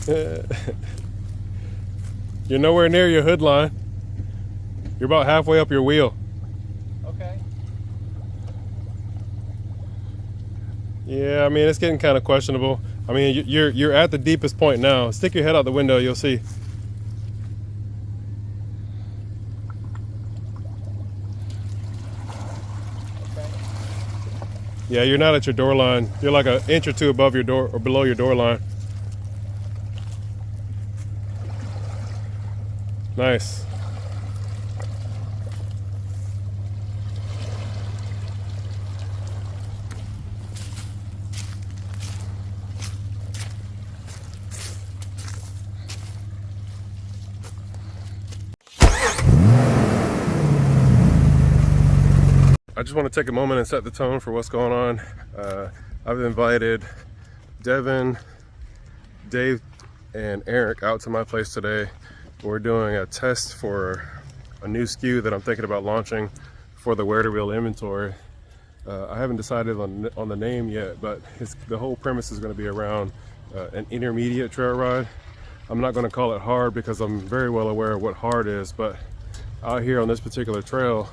You're nowhere near your hood line. You're about halfway up your wheel. Okay. Yeah, I mean, it's getting kind of questionable. I mean, you're at the deepest point now. Stick your head out the window, you'll see. Okay. Yeah, you're not at your door line. You're like an inch or two above your door or below your door line. Nice. I just want to take a moment and set the tone for what's going on. I've invited Devin, Dave, and Eric out to my place today. We're doing a test for a new SKU that I'm thinking about launching for the where-to-wheel inventory. I haven't decided on the name yet, but the whole premise is going to be around an intermediate trail ride. I'm not going to call it hard because I'm very well aware of what hard is, but out here on this particular trail,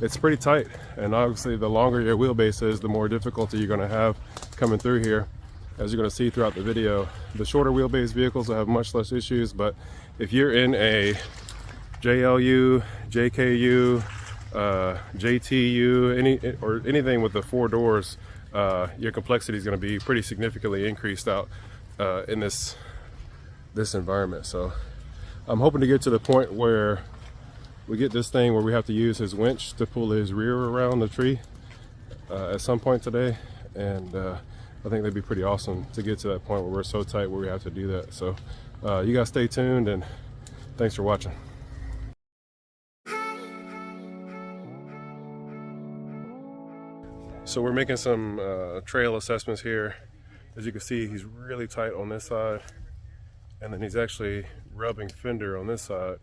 it's pretty tight, and obviously the longer your wheelbase is, the more difficulty you're going to have coming through here. As you're going to see throughout the video, the shorter wheelbase vehicles will have much less issues, but if you're in a JLU, JKU, JTU, or anything with the 4 doors, your complexity is going to be pretty significantly increased out in this environment. So I'm hoping to get to the point where we get this thing where we have to use his winch to pull his rear around the tree at some point today, and I think that'd be pretty awesome to get to that point where we're so tight where we have to do that. So you guys stay tuned, and thanks for watching. So we're making some trail assessments here. As you can see, he's really tight on this side, and then he's actually rubbing fender on this side.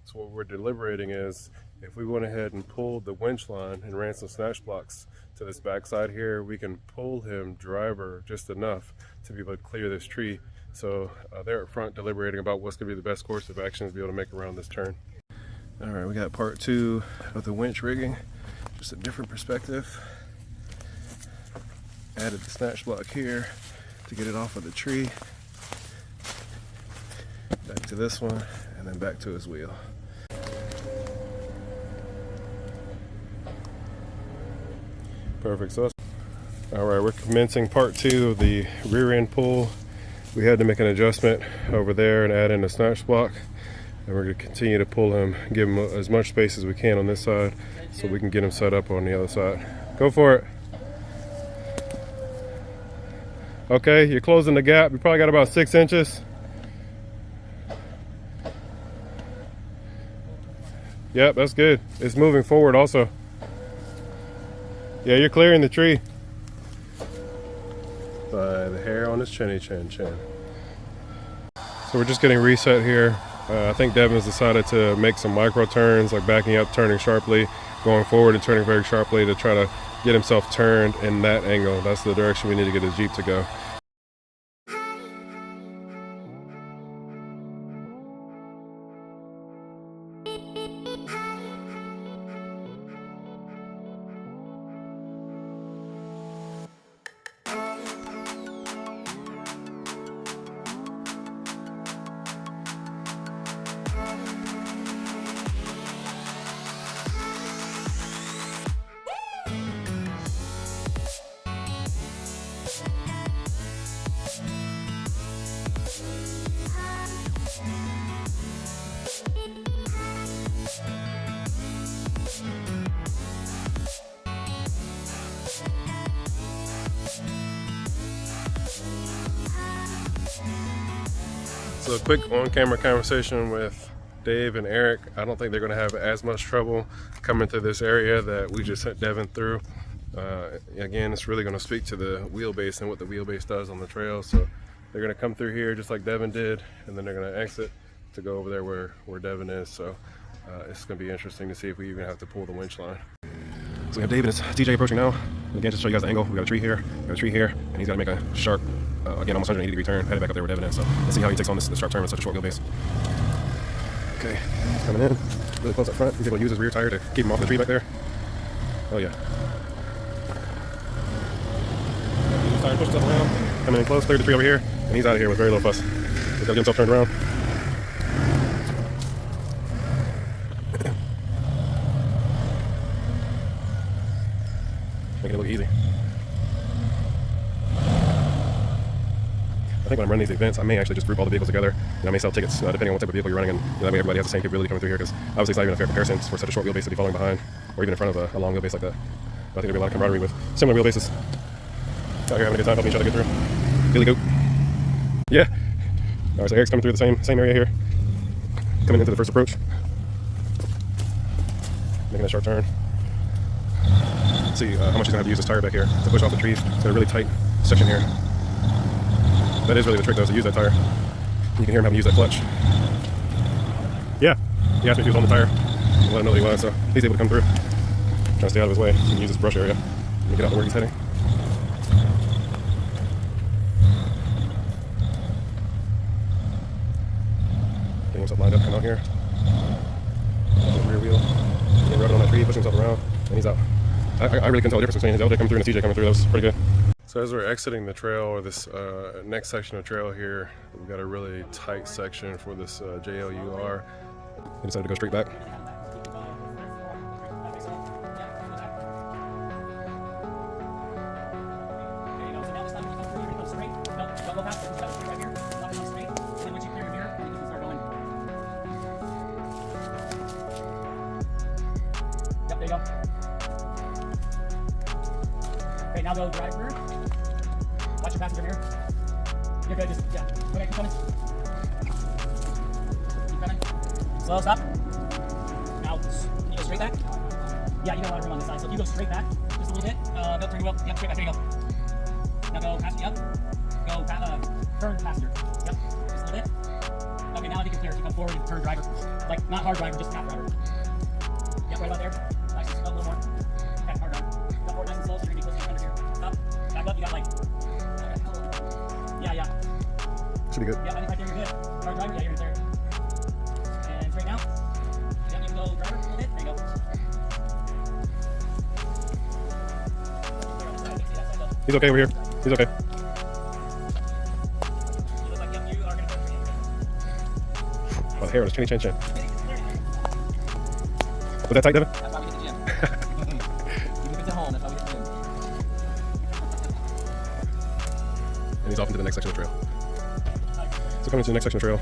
So what we're deliberating is, if we went ahead and pulled the winch line and ran some snatch blocks to this backside here, we can pull him driver just enough to be able to clear this tree. So they're up front deliberating about what's going to be the best course of action to be able to make around this turn. All right, we got part 2 of the winch rigging, just a different perspective. Added the snatch block here to get it off of the tree. Back to this one, and then back to his wheel. Perfect. So all right, we're commencing part 2 of the rear end pull. We had to make an adjustment over there and add in a snatch block, and we're going to continue to pull him, give him as much space as we can on this side so we can get him set up on the other side. Go for it. Okay, you're closing the gap. You probably got about 6 inches. Yep, that's good. It's moving forward also. Yeah, you're clearing the tree. By the hair on his chinny chin. So we're just getting reset here. I think Devin's decided to make some micro turns, like backing up, turning sharply, going forward and turning very sharply to try to get himself turned in that angle. That's the direction we need to get his Jeep to go. So a quick on-camera conversation with Dave and Eric. I don't think they're going to have as much trouble coming through this area that we just sent Devin through. Again, it's really going to speak to the wheelbase and what the wheelbase does on the trail. So they're going to come through here just like Devin did, and then they're going to exit to go over there where Devin is. So it's going to be interesting to see if we even have to pull the winch line. So we have Dave and his TJ approaching now. And again, just to show you guys the angle, we got a tree here, and he's got to make a sharp, again, almost 180-degree turn, headed back up there where Devin is. So let's see how he takes on this sharp turn with such a short wheelbase. Okay, he's coming in, really close up front. He's able to use his rear tire to keep him off the tree back there. Oh yeah. His tire pushes up around, coming in close, cleared the tree over here, and he's out of here with very little fuss. He's got to get himself turned around. Making it look easy. I think when I'm running these events, I may actually just group all the vehicles together, and I may sell tickets depending on what type of vehicle you're running, and that way everybody has the same capability coming through here, because obviously it's not even a fair comparison for such a short wheelbase to be falling behind, or even in front of a long wheelbase like that. But I think there'll be a lot of camaraderie with similar wheelbases. Out here having a good time, helping each other get through. Billy Goat. Yeah. Alright, so Eric's coming through the same area here. Coming into the first approach. Making a sharp turn. Let's see how much he's going to have to use this tire back here to push off the trees. It's a really tight section here. That is really the trick, though, is to use that tire. You can hear him having to use that clutch. Yeah, he asked me if he was on the tire. I let him know that he was, so he's able to come through. Trying to stay out of his way. He can use this brush area and get out to where he's heading. Getting himself lined up, coming out here. Rear wheel. Getting rubbing on that tree, pushing himself around, and he's out. I really couldn't tell the difference between his LJ coming through and his TJ coming through. That was pretty good. So as we're exiting the trail, or this next section of trail here, we've got a really tight section for this JLUR. He decided to go straight back. There you go. Okay, now go drive rear. Watch your passenger mirror. You're good, just, yeah. Okay, keep coming. Keep coming. Slow, stop. Now, can you go straight back? Yeah, you got a lot of room on this side, so if you go straight back, just a little bit. Go turn your wheel. Yep, straight back, there you go. Now go passenger, yep. Go, turn passenger. Yep, just a little bit. Okay, now I think it's clear. You come forward and turn driver. Like, not hard driver, just half driver. Yep, right about there. Nice, a little more. Okay, hard driver. Go forward nice and slow, so you're gonna be close to the under here. Stop. Back up, you got like. Yeah. Should be good. Yeah, I think right there you're good. Hard driver, yeah, you're there. And straight now. Yeah, you can go driver a little bit. There you go. He's okay over here. He's okay. You look like you are gonna go for Oh, the hair on his chinny chin. Was that tight, Devin? That's why we hit the gym. Even if it's at home, that's why we hit the gym. And he's off into the next section of the trail. So coming to the next section of the trail,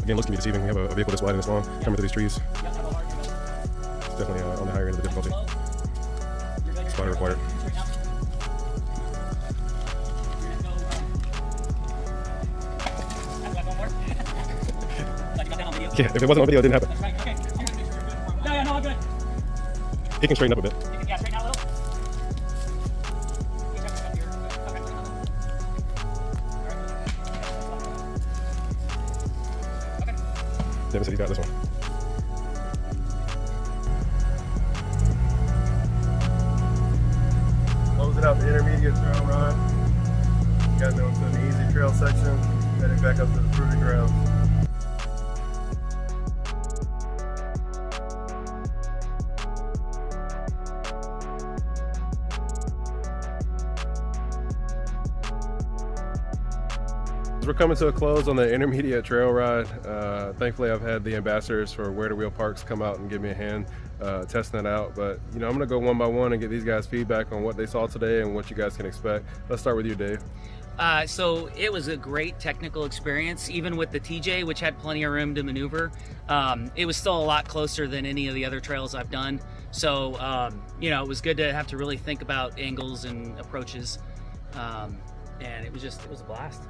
again, looks can be deceiving. We have a vehicle this wide and this long coming through these trees. It's definitely on the higher end of the difficulty. Spotter required. Yeah, if it wasn't on video, it didn't happen. That's right, okay. Yeah, no, I'm good. He can straighten up a bit. Yeah, straighten out a little. Devin said he's got this one. Closing out the intermediate trail ride. Got into an easy trail section, heading back up to the proving ground. We're coming to a close on the intermediate trail ride. Thankfully, I've had the ambassadors for Where to Wheel Parks come out and give me a hand testing that out. But I'm gonna go one by one and get these guys feedback on what they saw today and what you guys can expect. Let's start with you, Dave. So it was a great technical experience, even with the TJ, which had plenty of room to maneuver. It was still a lot closer than any of the other trails I've done. So, it was good to have to really think about angles and approaches. And it was a blast.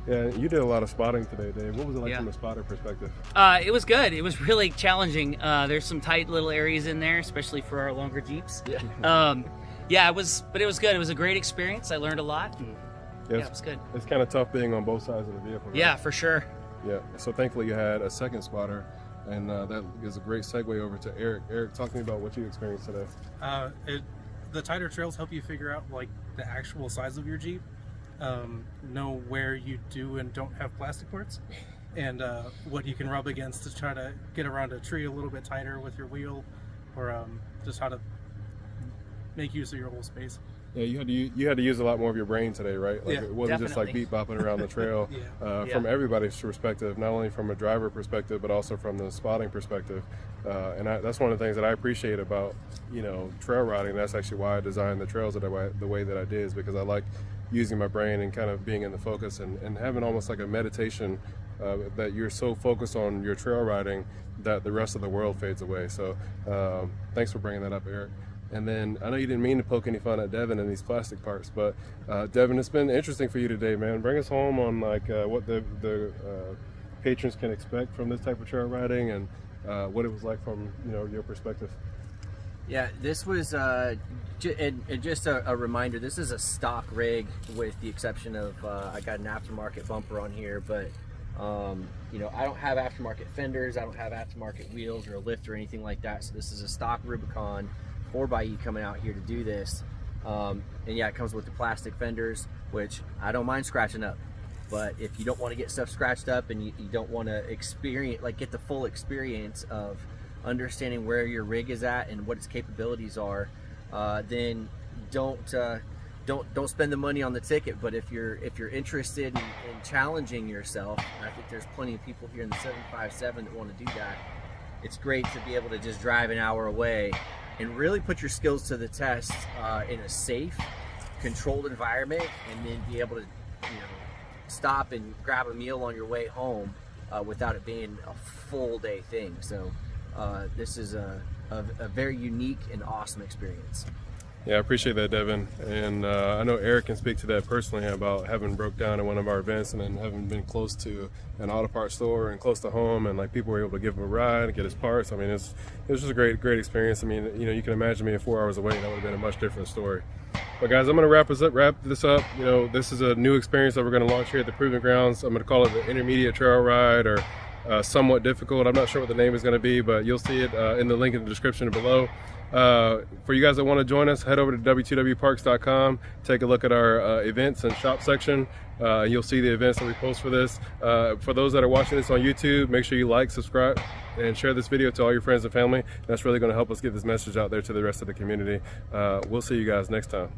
Yeah, you did a lot of spotting today, Dave. What was it like from a spotter perspective? It was good. It was really challenging. There's some tight little areas in there, especially for our longer Jeeps. Yeah. It was good. It was a great experience. I learned a lot. And, it was good. It's kind of tough being on both sides of the vehicle, right? Yeah, for sure. Yeah, so thankfully you had a second spotter And that is a great segue over to Eric. Eric, talk to me about what you experienced today. The tighter trails help you figure out like the actual size of your Jeep, know where you do and don't have plastic parts, and what you can rub against to try to get around a tree a little bit tighter with your wheel, or just how to make use of your whole space. Yeah, you had to use a lot more of your brain today, right? Like Yeah, it wasn't just like definitely. beat bopping around the trail. From everybody's perspective, not only from a driver perspective, but also from the spotting perspective. And that's one of the things that I appreciate about trail riding. That's actually why I designed the trails the way that I did, is because I like using my brain and kind of being in the focus and having almost like a meditation that you're so focused on your trail riding that the rest of the world fades away. So thanks for bringing that up, Eric. And then I know you didn't mean to poke any fun at Devin and these plastic parts, but Devin, it's been interesting for you today, man. Bring us home on like what the patrons can expect from this type of trail riding, and what it was like from your perspective. Yeah, this was and just a reminder, this is a stock rig with the exception of I got an aftermarket bumper on here, but I don't have aftermarket fenders, I don't have aftermarket wheels or a lift or anything like that, so this is a stock Rubicon 4xe coming out here to do this. And yeah, it comes with the plastic fenders, which I don't mind scratching up, but if you don't want to get stuff scratched up and you don't want to get the full experience of understanding where your rig is at and what its capabilities are, then don't spend the money on the ticket. But if you're interested in challenging yourself, and I think there's plenty of people here in the 757 that want to do that, it's great to be able to just drive an hour away and really put your skills to the test in a safe, controlled environment, and then be able to stop and grab a meal on your way home without it being a full day thing. So this is a very unique and awesome experience. Yeah, I appreciate that, Devin. And I know Eric can speak to that personally about having broke down at one of our events and then having been close to an auto parts store and close to home, and like people were able to give him a ride and get his parts. I mean, it was just a great experience. I mean, you can imagine me 4 hours away, that would have been a much different story. But guys, I'm going to wrap this up. This is a new experience that we're going to launch here at the Proving Grounds. I'm going to call it the intermediate trail ride, or somewhat difficult. I'm not sure what the name is going to be, but you'll see it in the link in the description below. For you guys that want to join us, head over to W2WParks.com, take a look at our events and shop section. You'll see the events that we post for this. For those that are watching this on YouTube, make sure you like, subscribe, and share this video to all your friends and family. That's really going to help us get this message out there to the rest of the community. We'll see you guys next time.